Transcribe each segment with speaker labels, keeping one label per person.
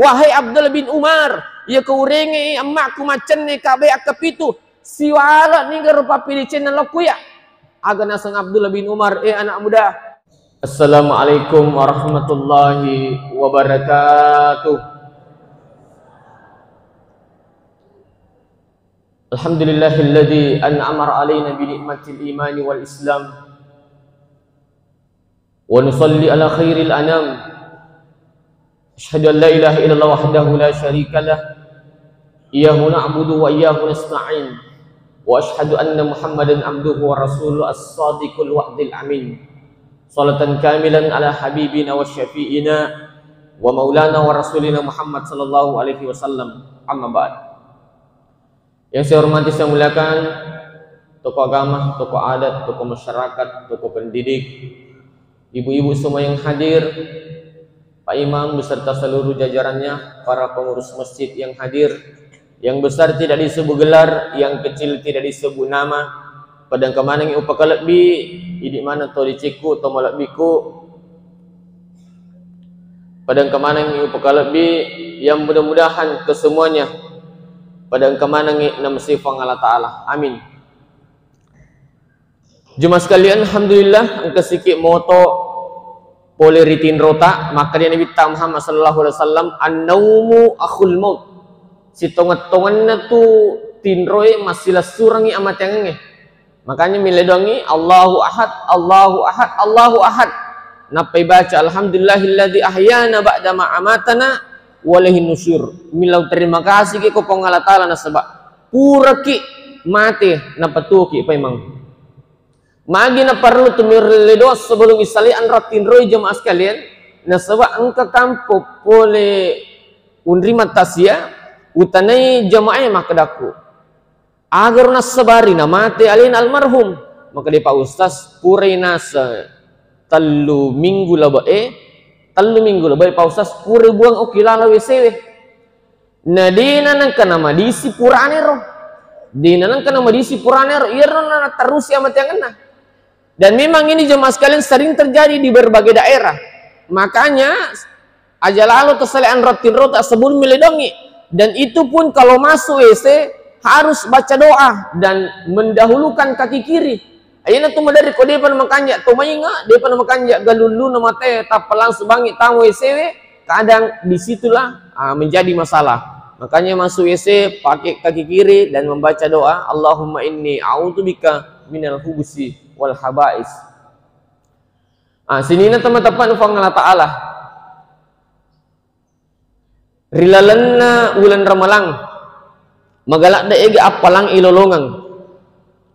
Speaker 1: Wahai Abdullah bin Umar, ya kau rengi emakku macam ni kabe akapitu siwala ni garupa pilicin na lakuya. Aga nasang Abdullah bin Umar, anak muda. Assalamualaikum warahmatullahi wabarakatuh. Alhamdulillahilladzi an'ama alaina bi ni'matil imani wal islam. Wa nusalli ala khairil anam. Asyhadu an la ilaha illallah wahdahu la syarikalah. Iyyahu na'budu wa iyyahu nasta'in. Wa asyhadu anna Muhammadan abduhu wa rasuluhu as-sadiqul wa'dil amin. Salatan kamilan ala habibina wa syafi'ina wa maulana wa rasulina Muhammad sallallahu alaihi wasallam. Amma ba'd. Yang saya hormati, saya muliakan tokoh agama, tokoh adat, tokoh masyarakat, tokoh pendidik, ibu-ibu semua yang hadir, Pak Imam beserta seluruh jajarannya, para pengurus masjid yang hadir, yang besar tidak disebut gelar, yang kecil tidak disebut nama, padang kemanang upakalakbi, idi mana to diciku to malakbiku, padang kemanang upakalakbi, yang mudah-mudahan kesemuanya padang kemanang namsifang Allah Ta'ala. Amin. Jemaah sekalian, alhamdulillah angka sikit moto boleh ritin rota maka dia Nabi Muhammad sallallahu alaihi wasallam an-naumu akhul maut. Si tongat-tongan tu tinroy masilah surangi amat yang makanya miledongi Allahu ahad, Allahu ahad, Allahu ahad. Napai baca alhamdulillahilladzi ahyana ba'da ma amatana walahin nusyur. Milau terima kasih ke kopong Allah Ta'ala na sebab pura ki mati na patuki pa imang magi na perlu tumirledo sebelum isalian ratin roy jemaah sekalian na sebab angka kampo pole unrima tasya utanai jemaah makadaku agar na sabari na mati alin almarhum maka di Pak Ustaz purai nasa telu minggu Pak Ustaz pura buang okilala wesewe na dina nang kanama disi puranero dina nang kanama disi puranero irna na terus amat yang kena. Dan memang ini jemaah sekalian sering terjadi di berbagai daerah. Makanya aja lalu kesalahan rutin rota sebelum meledongi. Dan itu pun kalau masuk WC harus baca doa dan mendahulukan kaki kiri. Ayana tu madari ko depan makanjak to mainga depan makanjak galulu na mate tapalang sebangi tamu WC kadang disitulah menjadi masalah. Makanya masuk WC pakai kaki kiri dan membaca doa Allahumma inni a'udzubika minal hubusi wal habais. Sini na teman-teman ufang Allah Ta'ala. Rilalanna ulan ramalang. Magalak daig apalang ilolongang.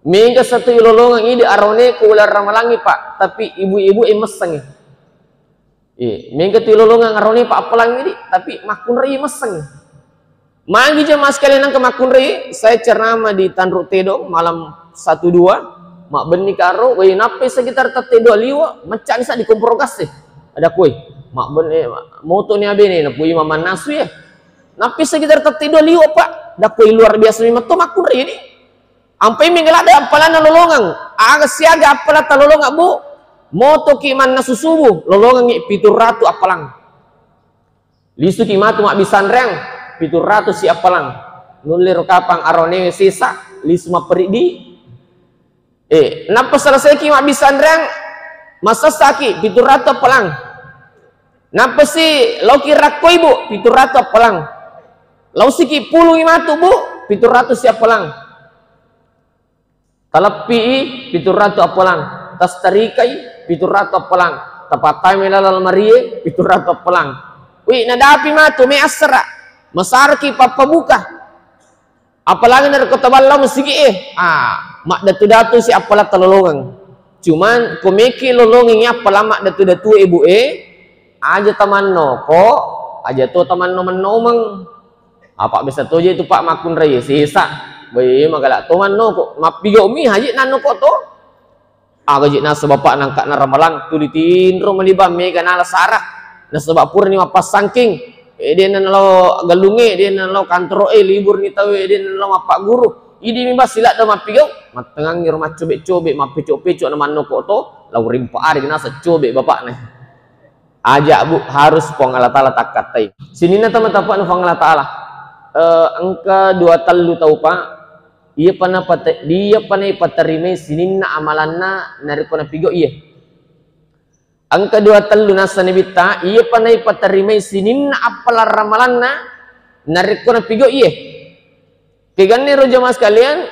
Speaker 1: Mingga satu ilolongang ini arone ku ulan ramalangi Pak, tapi ibu-ibu meseng. Mingga tu ilolongang arone Pak apalang ini, tapi makun ri meseng. Magi jemaah sekalian nang ke makun ri, saya ceramah di Tanruk Tedong malam 1-2. Mak beni karo we nape sekitar tetedo liwa macam sa di komprogas ada kue mak beni moto ni abene na pui mama nasu ya nape sekitar tetedo liwa Pak da kue luar biasa mi mato makun ri ini ampai minggal ada apalan lolongang aga siaga apala talolonga bu moto ki man nasu subuh lolongang 700 apalang lisu ki matu mak bisan reng 700 si apalang nulir kapang arone sisa lisu maperi di napa selesai ki mak bisa nrang masa saki 700 pelang napa si loki rakko ibu 700 pelang lau siki puluh imatu bu 700 siap pelang talapi 700 pelang tas tarikai 700 pelang tapatai melal marie 700 pelang wi nadapi matu me asra masarki papabuka apalagi dari kota Balau mesigi mak datu-datu si apalah telolongan cuman komeki lolongnya apalah mak datu-datu ibu aja taman noko aja tuh taman nomang apa bisa tuh itu Pak makun raya sisa bayi magalak taman noko mapigo mi haji nan noko to gaji nasa bapak nangkat na ramalang tu ditinro malibam mega nala sarah na sebab pur ni mapas sangking dia nalo galunge dia nalo kantor libur ni tahu dia nalo mapak guru idi mimba silat dah mapigau matengang ni rumah cobek-cobek mapecok-pecok na manok to lau rimpa ari nasa cobek bapak ni Ajak bu harus pong Allah Ta'ala tak katai. Sini na teman-teman pong Allah Ta'ala. Angka 2 talu tahu pak. Dia pernah paterima sini na amalanna nari kona pigo iya. Angka 2 talu nasa nibita. Ia pernah paterima sini na apalar ramalanna nari kona pigo iya. Kegan ni roja mas kalian.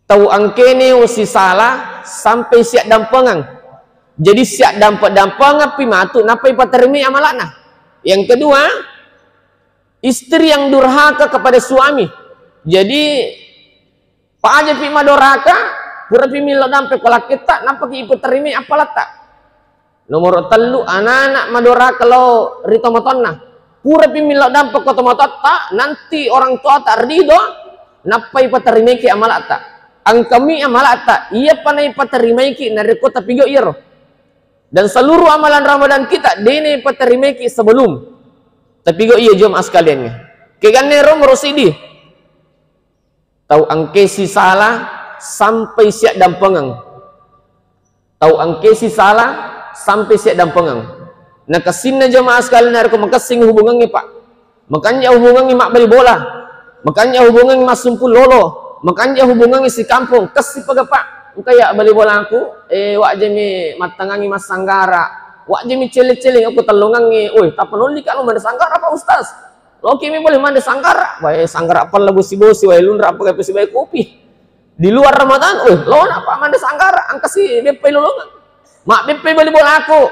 Speaker 1: Tahu angkene usi salah sampai siap dampangan. Jadi siap dampak ngapi matu napai paterimi amalana. Yang kedua, istri yang durhaka kepada suami. Jadi pak aja pi madoraka, pura pi milo dampe kolak kita napa ki ipu terimi apalata. Nomor 3 anak-anak madoraka lo rito motonna. Pura pi milo dampe ko tomotota nanti orang tua tak rido napai paterimi ki amalata. Angkami amalata ia panai paterimi ki nariko tapi go iro. Dan seluruh amalan Ramadan kita dene paterimeki sebelum. Tapi go iya jom sekalian. Kegane rom rosidi. Tahu angkesi salah sampai siap dampangan. Tahu angkesi salah sampai siap dampangan. Nah kesini jemaah sekalian aku makasing hubungannya pak. Makanya hubungannya mak beli bola. Makanya hubungannya mak sumpul lolo. Makanya hubungannya si kampung kasih pagapak. Kayak beli bola aku, wak jemi matangangi mas sanggara, wak jemi celing-celing aku telungangi, tak penuli kalau mana sanggara pak ustaz, lo kimi boleh mana sanggara, baik sanggara apa lagu si bosi, baik lundra apa kayak si baik kopi, di luar Ramadan, lo apa mana sanggara, angka si BP lolongan, mak BP beli bola aku,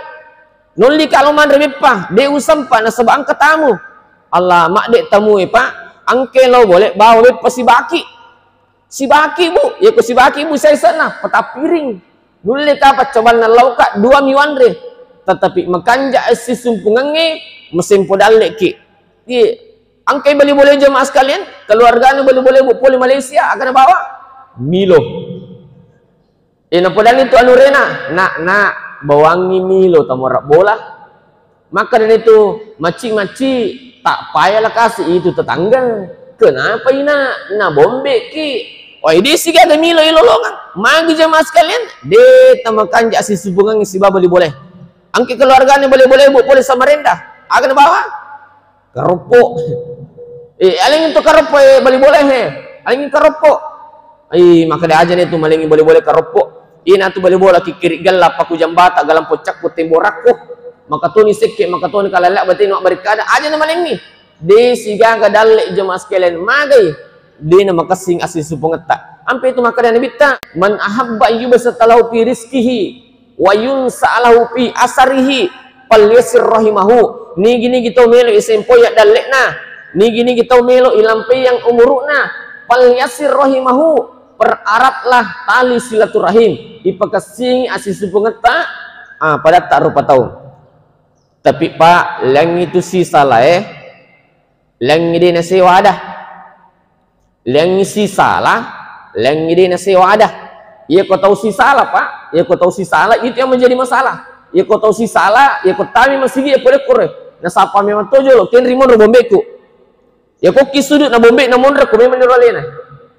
Speaker 1: nuli kalau mana BP, dia usam pak nasabah angka tamu, Allah mak dek tamu pak, angke lo boleh bawa BP si baki. Si baki bu, ya ku si baki bu saya sana peta piring. Dulu kapat coba nalau kak 2 miwandre. Tetapi makanja si sumpungannya mesin podal leki. Di angkai beli boleh jemaah sekalian, keluarganya boleh bu poli Malaysia akan bawa Milo. Ina podal itu anu rena, nak bawangi Milo tamorak bola. Maka dan itu maci tak payahlah kasih itu tetangga. Kenapa ina bombe ki? Ini sih ada Milo ilolongan. Magi jemaah sekalian, de tamakan si hubungan si baba boleh. Angki keluarganya boleh bu boleh sama rendah. Akan bawa keropok. Aling itu keropok boleh he. Aling keropok. Maka dia aja itu maling boleh keropok. Ina tu boleh kiri galap aku jambata galam pocak putih borakku. Maka tu ni sekek maka tu ni kalalak berarti nak berkada aja nama maling ni. De siga gadalek jemaah sekalian magai. Dia nama kasing asli supongeta. Ampe itu maka dan bita man ahabba yubsatalahu fi rizqihi wa yunsa'alahu fi asarihi falyasir rahimahu. Ni gini kita melo isempoyak dalekna. Ni gini kita melo ilampe yang umuruna. Falyasir rahimahu. Peraratlah tali silaturahim. Ipakasing asli supongeta pada tak rupa tahu. Tapi pak, lang itu si salah lang ini nasi wadah. Lang si salah, lang ini nasi wadah. Ya kau tahu si salah pak, ya kau tahu si salah itu yang menjadi masalah. Ya kau tahu si salah, ya kau tahu masih dia boleh kore. Nah siapa memang tojo lo, kian rimon bombeku. Ya kau kisudut na bombe na monre, kau memang nirolena.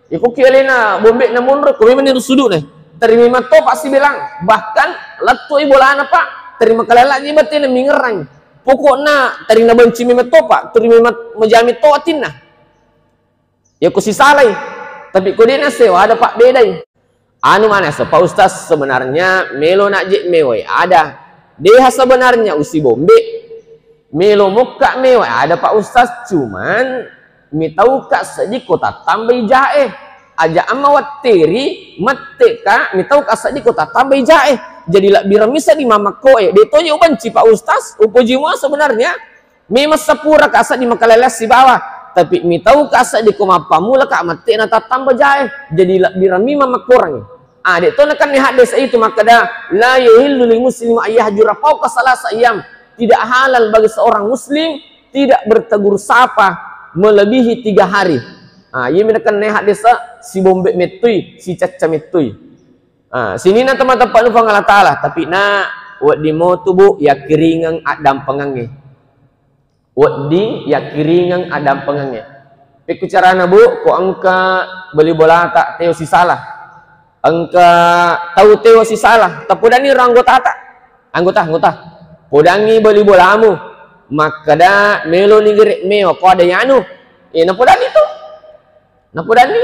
Speaker 1: Ya kau kialena bombe na monre, kau memang nirusudut nih. Terima to pasti bilang, bahkan latu ibola apa pak, terima kalelaknya batin mingerang. Pokoknya terima benci memeto pak, terima menjami to atinna. Ya ku si salai, tapi ku dia sewa ada pak bedai. Anu mana so pak ustaz sebenarnya melo nak je mewai ada. Dia sebenarnya usi bombe. Melo muka mewai ada pak ustaz cuman mi tahu kak sedi kota tambah jae. Aja amawat teri mateka mi tahu kak sedi kota tambah jae. Jadi lah bira misa di mama koe. Dia tonya benci pak ustaz. Upujimu sebenarnya memang sepura kak sedi makaleles si bawah. Tapi mi tahu kasa di koma pamula kak mati na tambah jae jadi birami mama kurang. Dek to kan ni hadis itu maka dah la yahillu lil muslim ayyahjura fawqa salasa ayyam. Tidak halal bagi seorang muslim tidak bertegur sapa melebihi 3 hari. Ia menekan ni hadis si bombe metui si caca metui. Sini na teman-teman ufang Allah Taala tapi na wad di mo tubu ya kiringang adam pengange. Wadi ya kiringang adam pengangnya. Piku cara na bu, ko angka beli bola tak teo si salah. Angka tahu teo si salah. Tapudani orang anggota tak? Anggota. podangi beli bolamu maka da melo ni gerek meo ko ada yanu na podani tu na podani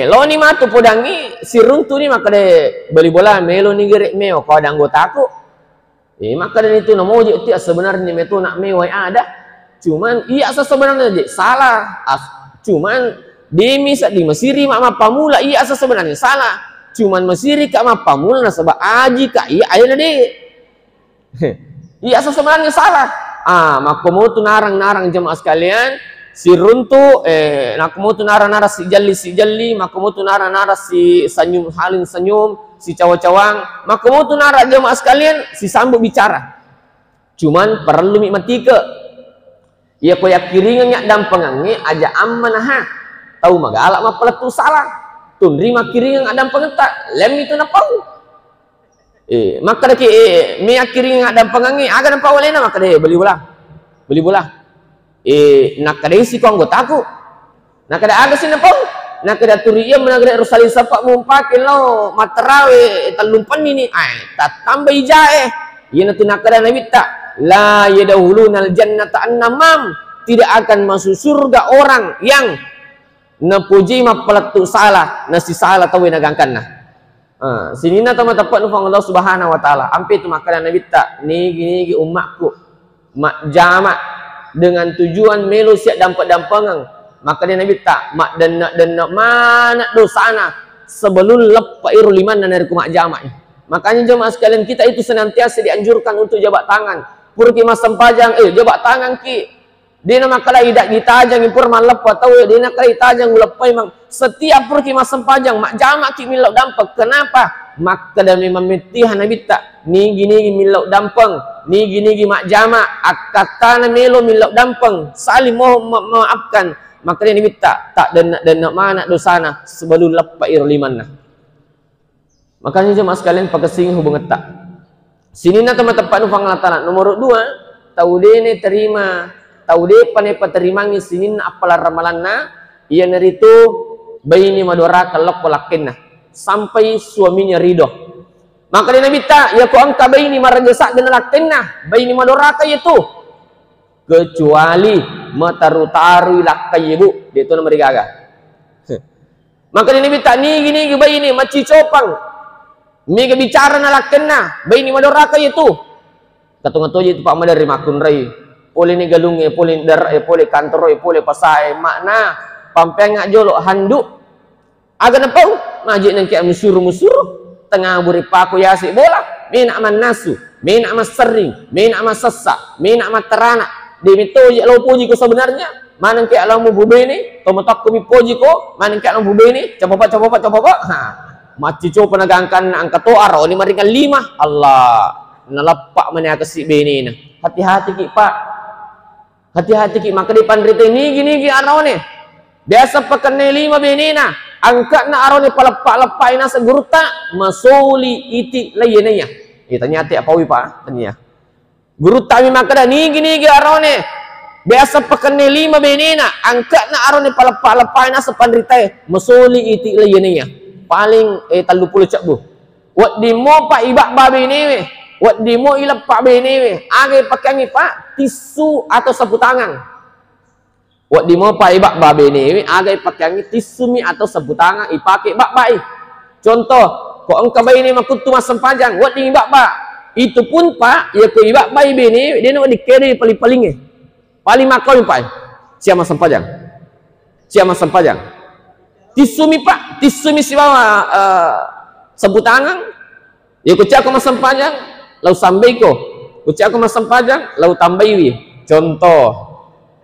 Speaker 1: lo ni matu podangi si runtu ni maka de beli bola melo ni gerek meo ko ada anggotaku maka dan itu namo je ti sebenarnya metu nak mewai ada cuman iya sebenarnya je salah cuman demi sak di Mesiri mak pamula iya sebenarnya salah cuman Mesiri kak mak pamula sebab aji kak iya ayo de iya sebenarnya salah maka mau tu narang jemaah sekalian si runtu nak mau tu narang si jali maka mau tu narang si senyum halin senyum si cawang-cawang maka mau tu narang jemaah sekalian si sambut bicara cuman perlu mati ke ya ko yakiringan yak dampengannya aja amanah tahu magalak mah peletu salah tundri mak kiringan adam pengentak lem itu napau maka deki mi kiringan adam pengangi aga napau lena maka deh beli bola nak kadai si ko anggotaku nak kada aga si napau nak kada turiya menagre rusali sapak mumpakin lo materawe talumpan ini tak tambah ijae yana tu nak kada nabi tak la yadahulunal jannata annamam tidak akan masuk surga orang yang napuji ma peletu salah nasi salah tahu nagangkan nah sini na tama tepat nufang Allah Subhanahu wa taala ampe tu makanan nabi tak nigi umatku mak jamak dengan tujuan melu siap dampak-dampangan maka dia nabi tak mak dan mana dosana sebelum lepairu liman dari kumak jamak makanya jemaah sekalian kita itu senantiasa dianjurkan untuk jabat tangan purki mas sempajang jabat tangan ki dia nama kala idak ditajang impur malap tahu dia nak kala ditajang lepai mang setiap purki mas sempajang mak jamak ki milau dampak kenapa maka dan memang metihan nabi tak ni gini milau dampang ni gini mak jamak akatana melo milau dampang saling maafkan maka dia nabi tak dan mana dosana sebelum lepair limanna makanya jemaah sekalian pakasing hubungan tak sini na tempat nufang latana nomor 2 tahu dene terima tahu de panepa terimangi sinin apalah ramalanna ia neritu baini madora kalok polakenna sampai suaminya ridho maka dia nabi tak ya ko angka baini marajasa dan lakenna baini madora itu kecuali mataru-taru lakai ibu dia tu nomor 3 maka dia nabi tak ni gini baini maci copang mega bicara nalakenna baini madora itu katung-katung itu pak madari makun rai pole ni galunge pole dar pole kantor pole pasai makna pampengak jolok handuk aga napau majik nang kiam musur tengah buri paku yasi bola mina man nasu mina mas sering mina mas sessa mina mat terana di mito je lo puji ko sebenarnya manang ki alamu bubeni to matak ko mi puji ko manang ki alamu bubeni coba maci coba penagangkan angka to aro ni maringan 5 Allah nalapak mana kasih beni na hati-hati ki pak hati-hati ki maka di pandrite ni gini arone biasa pakane 5 benina angkat na arone palepak-lepai na seguruta masuli iti layenanya tanya ti apa wi pak tanya guru tami maka da ni gini arone biasa pakane 5 benina angkat na arone palepak-lepai na sepandrite masuli iti layenanya paling 30 cak bu wat di mo pak ibak babe ni we wat di mo ilap pak bene we age pakai pak tisu atau sapu tangan wat di mo pak ibak babe ni we age pakai tisu mi atau sapu tangan ipake bak bai contoh kok engka bai ni makutu mas sempajang wat di ibak pak itu pun pak ya ko ibak bai bene dia nak dikere paling-paling paling makau pak siapa sempajang tisu mi pak tisu mi si bawa sapu tangan ya ko cak mas sempajang lau sampai ko ucap aku masam pajang lau tambahi contoh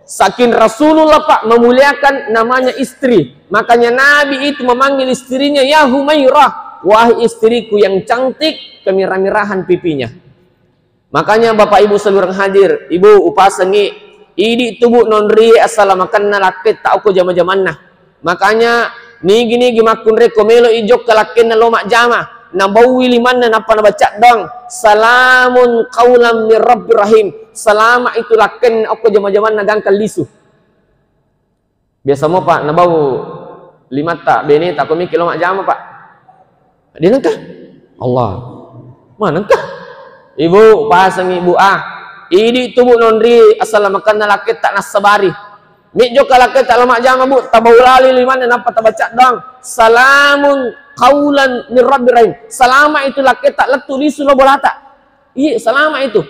Speaker 1: saking Rasulullah pak memuliakan namanya istri makanya Nabi itu memanggil istrinya ya Humairah wahai istriku yang cantik kemirah-mirahan pipinya makanya bapak ibu seluruh hadir ibu upasangi idi tubuh nonri asal makan nalaket tak aku jama-jaman nah makanya ni gini gimakun rekomelo ijok kalaken na lomak jama nabawi liman na napa nabaca dong salamun qaulam mir rabbir rahim selama itu laken aku jama-jaman nagangkal lisu biasa mo pak nabau limata bene tak komi kilo mak jama pak dia nangkah Allah mana kah Ibu pasang ibu idi tu bu nondri asal makan laki tak nasabari. Mi jo kalaki tak lama jama bu tabaulali liman napa tabaca dong. Salamun qaulan min rabbir rahim. Salama itu laki tak letulis lo bolata. Iya salama itu.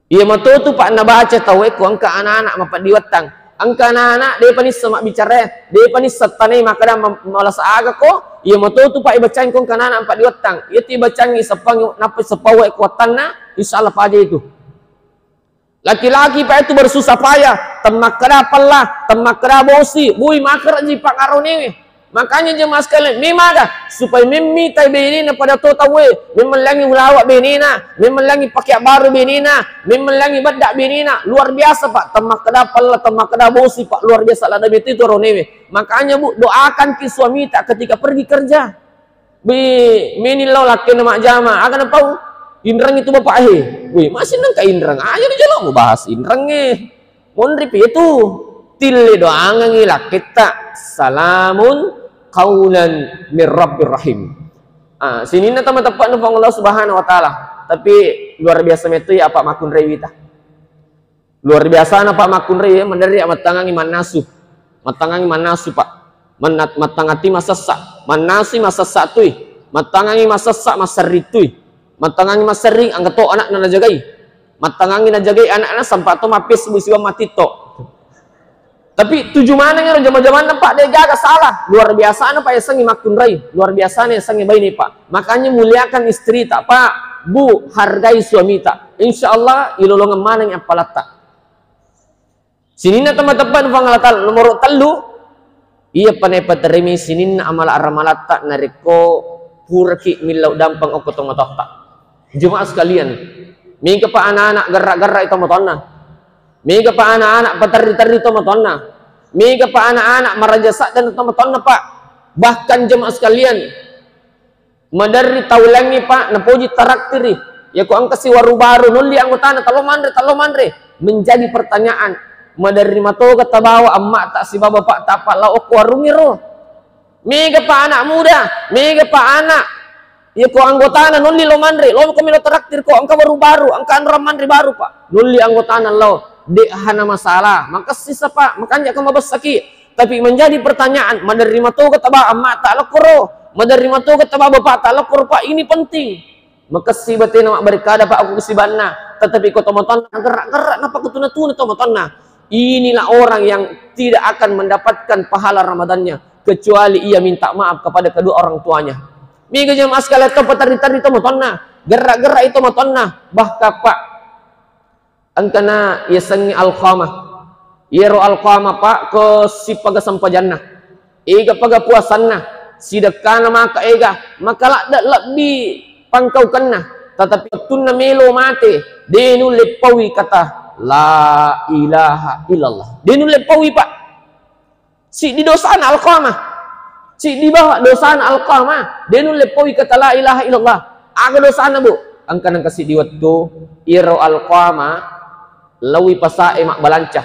Speaker 1: Iya matu tu pak na baca tahu ko angka anak-anak mapat diwatang. Angka anak-anak dia panis semak bicara, dia panis setanai maka dah malas aga ko. Iya matu tu pak ibacain ko angka anak mapat diwatang. Iya ti bacangi sepang napa sepawe kuatanna insyaallah pada itu. Laki-laki pak itu bersusah payah, temak kera pelah, temak kera bosi, bui makar ji pak arone. Makanya jemaah sekalian, memang dah supaya mimi tai benina pada tu tahu, memang lagi ulawak benina, memang lagi pakai baru benina, memang lagi bedak benina, luar biasa pak, temak kera pelah, temak kera bosi pak, luar biasa lah Nabi itu arone. Makanya bu doakan ki suami tak ketika pergi kerja. Minilau laki nama jama, akan apa? Indrang itu bapak wih masih nang ka indrang aja di jalan mau bahas indrang mondrip itu tille doang ngilak kita salamun qaulan mir rabbir rahim. Sini na teman-teman nu Allah Subhanahu wa taala. Tapi luar biasa metu ya Pak Makun Rewita. Luar biasa na Pak Makun Rewi menderi matangangi manasu. Matangangi manasu Pak. Matangati masasa. Manasi masasa tui. Matangangi masasa masaritui. Matangangi masering angkat to anak na najagai. Matangangi najagai anak-anak sampai to mapis musiwa mati to. Tapi tujuh mana yang zaman-zaman Pak dia gak salah. Luar biasa na Pak Yasangi Makun Rai. Luar biasa na Yasangi bayi ni Pak. Makanya muliakan istri tak Pak. Bu hargai suami tak. Insyaallah ilolongan mana yang apalata. Sini na teman-teman pangalatal nomor telu. Iya panai paterimi sinin amal aramalata nariko purki milau dampang okotong matokta. Jemaah sekalian, mega pa anak-anak gerak-gerak itu matonna, mega pa anak-anak patari-tari itu matonna, mega pa anak-anak marajasak dan itu matonna Pak. Bahkan jemaah sekalian, madari taulangi Pak, napuji taraktiri, ya ku angkasi waru baru nuli anggotana talo mandre menjadi pertanyaan. Madari mato kata bawa emak tak si bapak tak pak lauk warungiro. Mega pa anak muda, mega pa anak ya ko anggotana nuli lo mandre lo kami lo traktir ko angka baru angka anra mandre baru Pak nuli anggotana lo de hana masalah maka sisa Pak makanya kamu besaki tapi menjadi pertanyaan menerima to kata ba amma tak lekoro menerima to kata ba bapak tak lekoro Pak ini penting maka si batin mak berkada Pak aku kesibanna tetapi ko tomoton gerak-gerak napa kutuna-tuna tomotonna inilah orang yang tidak akan mendapatkan pahala Ramadannya kecuali ia minta maaf kepada kedua orang tuanya. Mega jemaah sekalian to patari-tari to motonna, gerak-gerak itu motonna, bahkan Pak angkana yasangi alqamah. Yero alqamah Pak ke si paga sampajana. Ega paga puasanna, sidakana maka ega, maka lebih pangkau kena, tetapi tunna melo mate, denu lepawi kata la ilaha illallah. Denu lepawi Pak. Si di dosana alqamah. Si di bawah dosaan alqamah dia nulepowi kata la ilaha illallah aga dosana bu angkan kasih di waktu iro alqamah lawi pasae mak balancah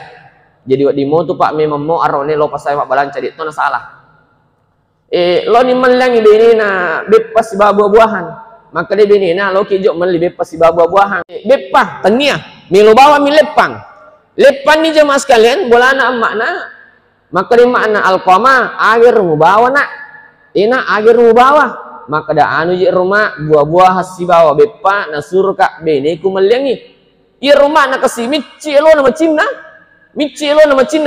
Speaker 1: jadi wak dimo tu Pak memang mau arone lo pasae mak balancah itu na salah lo ni melangi benina bepas buah-buahan maka dia benina lo kijok meli bepas buah-buahan bepah tenia milo bawa mi lepang ni jemaah sekalian bolana makna maka di makna alqamah akhir mubawa nak ina akhir mubawa maka da anu je rumah buah-buah hasi bawa bepa nasur kak bene ku melengi i rumah nak kasi mici lo nama cinna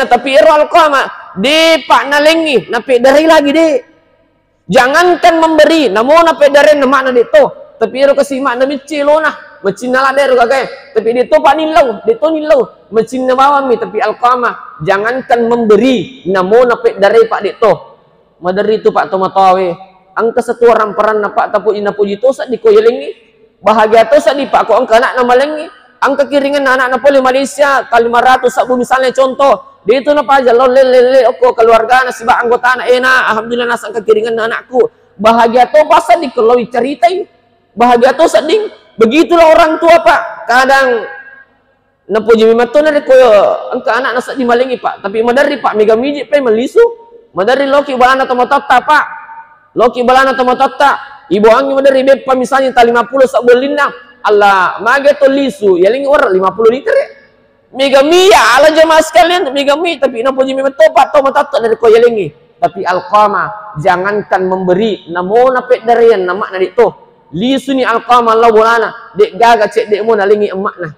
Speaker 1: tapi ero alqamah de pak na lengi na pe dari lagi de jangankan memberi namo na pe dari na makna de to tapi ero kasi makna mici lo na mecinna la dero kake tapi de to pak nilau mecinna bawa mi tapi alqamah jangankan memberi namo napik dari Pak Dito madari itu Pak tomatawe angka satu orang peran na Pak tapu ina puji to sa di koyelengi bahagia to sa di Pak ko angka anak na malengi angka kiringan anak na poli Malaysia kali 500 sabu misalnya contoh di itu na pa jalon lele oko keluarga na siba anggota na ena alhamdulillah nas angka kiringan na anakku bahagia to pasa di kalau ceritai bahagia to sa ding begitulah orang tua Pak kadang napuji mimato na koyo angka anak nasa di malingi Pak tapi madari Pak mega miji pe melisu madari loki balana tomotota Pak loki balana tomotota ibu angi madari bepa misalnya ta 50 sa bulan Allah mageto lisu yaling orang 50 liter ya. Mega mia ala jemaah sekalian mega mi tapi napa jimi metopat to matato dari ko yalingi. Tapi Alqamah jangankan memberi namo napek darian nama na to. Lisu ni Alqamah Allah bolana dek gaga cek dek mo nalingi emak nah.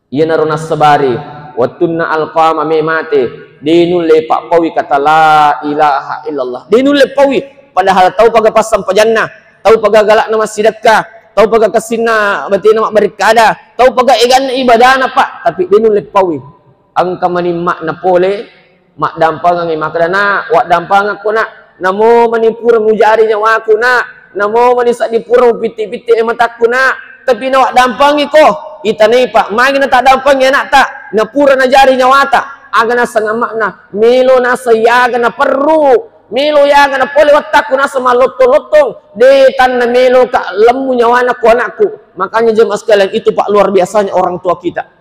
Speaker 1: Iya naruna sabari watunna Alqamah memate denul lepak pawi kata la ilaha illallah. Denul lepawi padahal tahu paga pasang pajanna, tahu paga galak nama sidakah, tahu paga kasina berarti nama berkada, tahu paga igan ibadah na pak, tapi denul lepawi. Angka mani mak na pole, mak dampang ngi makdana, wak dampang aku nak, namo mani pura mujari nyawa aku nak, namo mani sak di pura piti-piti mataku nak, tapi na wak dampangi ko, itane pak, magi na tak dampangi anak tak, na pura na jari nyawa tak, aga na sang makna, melo na sayaga na perlu, melo yaga na pole wataku na sama lotong-lotong, detan na melo ka lemu nyawa na ko anakku, makanya jemaah sekalian itu pak luar biasanya orang tua kita.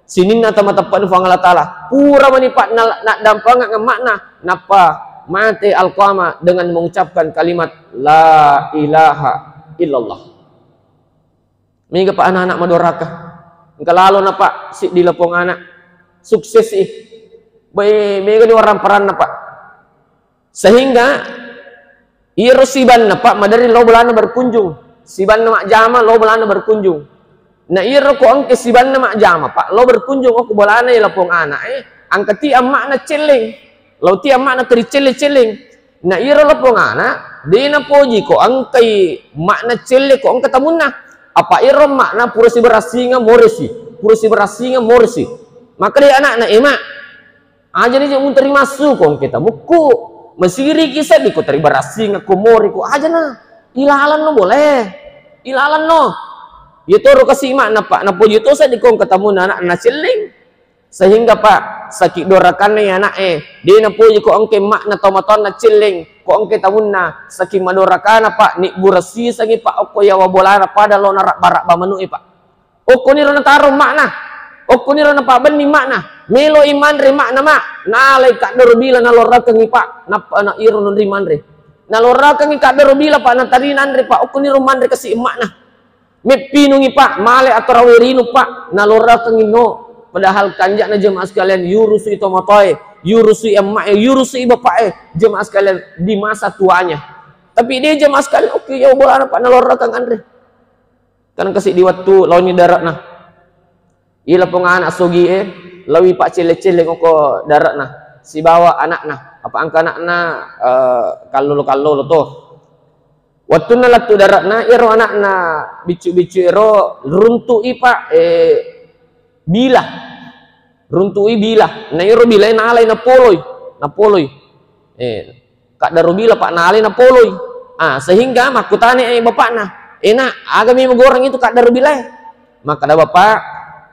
Speaker 1: Sinin na tamatapan fa Allah taala pura manipat nak dampang makna napa mate Alqamah dengan mengucapkan kalimat la ilaha illallah. Mingga pak anak-anak madoraka engka lalu napa si di lepong anak sukses ih bae mega ni orang peran napa sehingga iro siban napa madari lo belana berkunjung siban mak jama lo belana berkunjung. Nah iro ko angke siban mak jama pak lo berkunjung aku bolana lepong anak angkati amak na celeng lo ti amak na keri celeng. Nah iro lepong anak dina poji ko angkai mak na cele ko angka tamunna apa iro mak na pura si berasinga morsi maka dia anak na emak aja dia mun terima su ko kita muku mesiri kisah di ko teri berasinga ko mori ko aja na ilalan no boleh ilalan no. Itu ro kasih mak na pak na poji to sa di kong ketemu anak na celing sehingga pak sakit dorakan ni anak dia na poji ko angke mak na tomaton na celing ko angke tamunna saking madorakan pak ni burasi sangi pak oko ya wabolana pada lo narak barak ba manu pak oko ni ro na taro mak na oko ni ro na pak beni mak na melo iman re mak na mak nalai kak doro bila na lora kengi pak napa na iro non riman re na lora kengi kak doro bila pak na tarinan re pak oko ni ro man re kasih emak na mepinungi pak male atau rawerinu pak nalora kengino padahal kanjak na jemaah sekalian yurusu itu motoy yurusu emak yurusu bapak jemaah sekalian di masa tuanya tapi dia jemaah sekalian oke ya bola pak nalora kang Andre kan kasih di waktu lawannya darat nah ila penganak sogi lawi pak cele-cele ngoko darat nah si bawa anak nah apa angka anak nah kalau lo tuh waktu na latu darat na iro anak na bicu-bicu iro runtui pak bila runtui bila na iro bila nalai na poloi kak daro bila pak nalai na poloi sehingga makutane bapak na enak agami magorang itu kak daro bila maka da bapak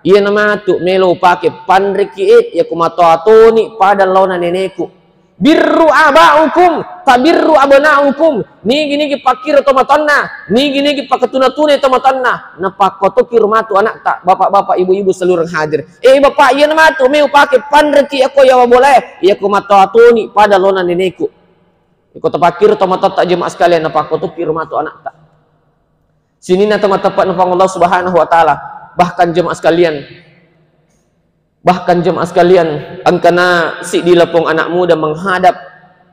Speaker 1: iya nama tu melo pake pandriki ya kumato atoni pada launa neneku birru abaukum tabirru abnaukum ni gini ki pakir tomatonna ni gini ki pakatuna-tuna tomatonna napa koto kirmatu anak tak bapak-bapak ibu-ibu seluruh hadir bapak iya nama tu meu pake pandreki aku ya boleh ya kumato atuni pada lona neneku iko pakir tomatot tak jemaah sekalian napa koto kirmatu anak tak sini na tomatepat napa Allah Subhanahu wa taala bahkan jemaah sekalian angkana si di lepong anak muda menghadap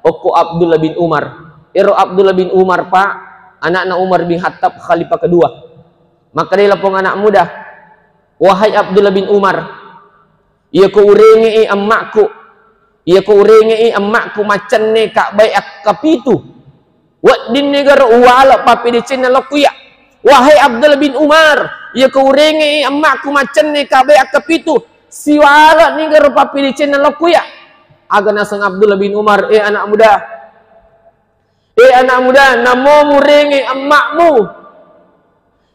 Speaker 1: oko Abdullah bin Umar iro Abdullah bin Umar pak anak Umar bin Khattab khalifah kedua maka di lepong anak muda wahai Abdullah bin Umar iya ko urengi emakku macan ne kak baik kapitu wat din negara wala papi di cina lokuya wahai Abdullah bin Umar iya ko urengi emakku macan ne kak baik kapitu siwala ni garo papili channel lokuya agana sang Abdullah bin Umar anak muda namo murengi emakmu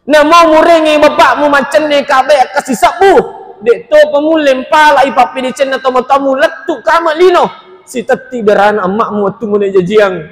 Speaker 1: namo murengi bapakmu macam ni kabe kasih sabu dek to pemulem pala papili channel tamu letuk kama lino si tati berana emakmu waktu mune jajiang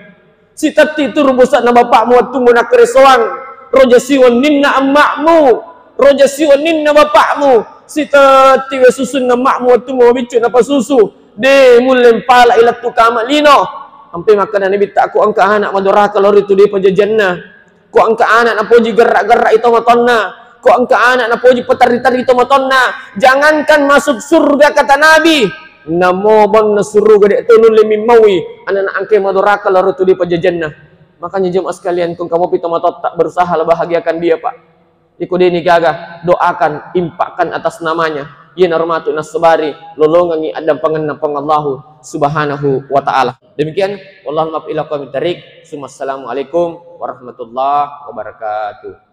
Speaker 1: si tati tu rubusan na bapakmu waktu muna keresoang roja siwan ninna emakmu roja siwan ninna bapakmu si tati susun na makmu waktu mau bicu napa susu de mulem pala ilat tu kama lino sampai makanan nabi tak aku angka anak madora kalau itu dia pajajanna ku angka anak napa ji gerak-gerak itu matonna Kok angka anak na poji petari-tari itu motonna. Jangankan masuk surga kata Nabi. Namo bon na surga de tulul limin mawi. Anak angke maduraka lalu tu di pajajannah. Makanya jemaah sekalian, kung kamu pito matot tak berusaha bahagiakan dia pak. Iku dini gagah, doakan, impakkan atas namanya. Ya narmatu nasbari, lolongangi adam pangan pangallahu subhanahu wa ta'ala. Demikian, wallahu ma'af ila qawmi tarik. Assalamualaikum warahmatullahi wabarakatuh.